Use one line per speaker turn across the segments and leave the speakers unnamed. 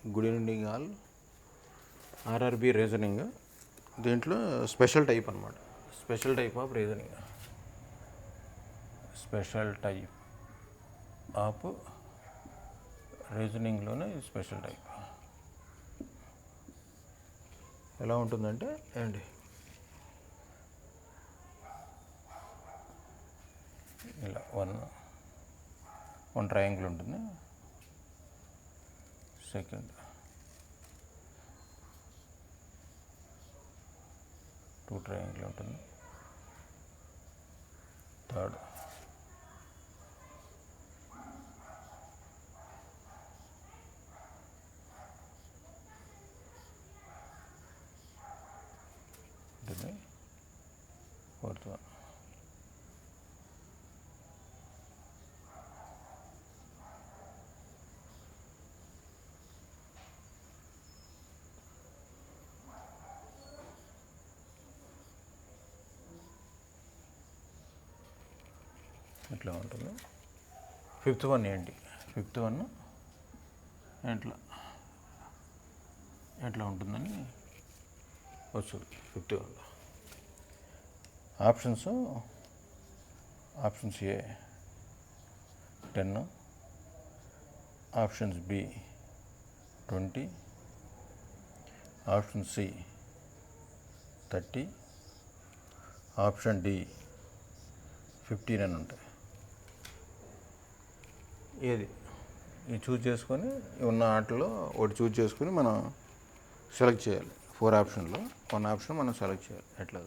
Good evening all. RRB reasoning దీంట్లో special type అనమాట. Special type of reasoning, special type of రీజనింగ్లోనే special type ఎలా ఉంటుందంటే ఏంటి, ఇలా వన్ ట్రయాంగిల్ ఉంటుంది. సెకండ్ 2 ట్రయాంగిల్ ఉంటుంది. థర్డ్ ఉంటుంది. Fourth one. ఇట్లా ఉంటుంది. ఫిఫ్త్ వన్ ఏంటి, ఫిఫ్త్ వన్ ఎట్లా ఉంటుందని వస్తుంది. ఫిఫ్త్ వన్లో options A 10, options B 20, option C 30, option D 15 అని ఉంటాయి. ఏది ఇది చూజ్ చేసుకొని ఉన్న ఆటలో ఒకటి చూజ్ చేసుకొని మనం సెలెక్ట్ చేయాలి. 4 ఆప్షన్లో 1 ఆప్షన్ మనం సెలెక్ట్ చేయాలి. ఎట్లా,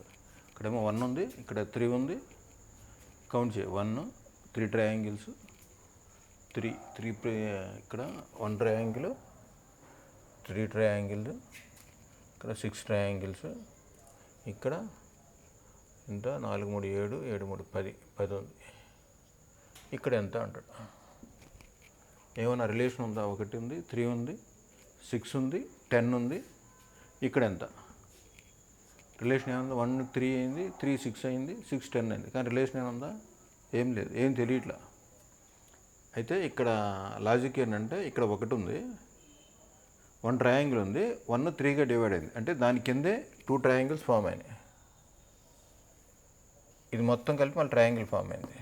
ఇక్కడేమో 1 ఉంది, ఇక్కడ 3 ఉంది. కౌంట్ చేయాలి. 1, 3 ట్రయాంగిల్స్, 3 ఇక్కడ 1 ట్రయాంగిల్, 3 ట్రయాంగిల్, ఇక్కడ 6 ట్రయాంగిల్స్, ఇక్కడ ఎంత 4, 3, 7, 7, 3, 10 ఉంది. ఇక్కడ ఎంత అంటాడు, ఏమైనా రిలేషన్ ఉందా? 1 ఉంది, 3 ఉంది, 6 ఉంది, 10 ఉంది. ఇక్కడ ఎంత రిలేషన్ ఏముంది? 1, 3 అయింది, 3, 6 అయింది, 6, 10 అయింది. కానీ రిలేషన్ ఏముందా? ఏం లేదు, ఏం తెలియట్లా. అయితే ఇక్కడ లాజిక్ ఏంటంటే, ఇక్కడ 1 ఉంది, 1 ట్రయాంగిల్ ఉంది, 1 3గా డివైడ్ అయింది. అంటే దాని కిందే 2 ట్రయాంగిల్స్ ఫామ్ అయినాయి. ఇది మొత్తం కలిపి మళ్ళీ ట్రయాంగిల్ ఫామ్ అయింది.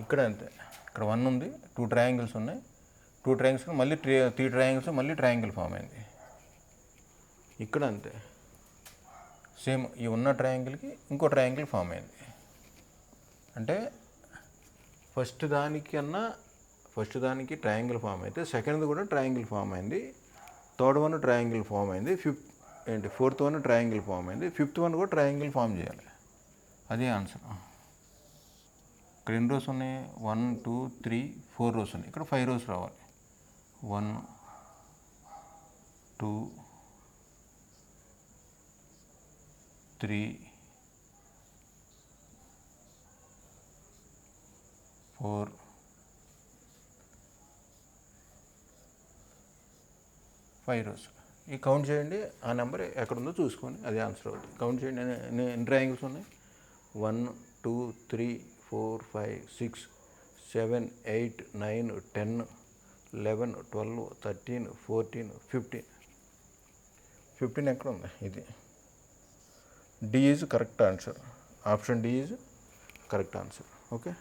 ఇక్కడ అంతే, ఇక్కడ 1 ఉంది, 2 ట్రయాంగిల్స్ ఉన్నాయి, 2 ట్రయాంగిల్స్ మళ్ళీ 3 ట్రయాంగిల్స్ మళ్ళీ ట్రయాంగిల్ ఫామ్ అయింది. ఇక్కడ అంతే, సేమ్ ఈ ఉన్న ట్రయాంగిల్కి ఇంకో ట్రయాంగిల్ ఫామ్ అయింది. అంటే ఫస్ట్ దానికి ట్రయాంగిల్ ఫామ్ అయితే సెకండ్ది కూడా ట్రయాంగిల్ ఫామ్ అయింది. థర్డ్ వన్ ట్రయాంగిల్ ఫామ్ అయింది. ఫోర్త్ వన్ ట్రయాంగిల్ ఫామ్ అయింది. ఫిఫ్త్ వన్ కూడా ట్రయాంగిల్ ఫామ్ చేయాలి. అదే ఆన్సర్. ఇక్కడ ఎన్ని రోస్ ఉన్నాయి? 1, 2, 3, 4 రోస్ ఉన్నాయి. ఇక్కడ 5 రోస్ రావాలి. 1, 2, 3, 4, 5 రోస్. ఈ కౌంట్ చేయండి, ఆ నెంబర్ ఎక్కడుందో చూసుకొని అదే ఆన్సర్ అవుతుంది. కౌంట్ చేయండి, ఎన్ని ట్రయాంగిల్స్ ఉన్నాయి? 1, 2, 3, 4, 5, 6, 7, 8, 9, 10, 11, 12, 13, 14, 15 ఎక్కడ ఉంది? ఇది D is correct answer. Option D is correct answer. Okay.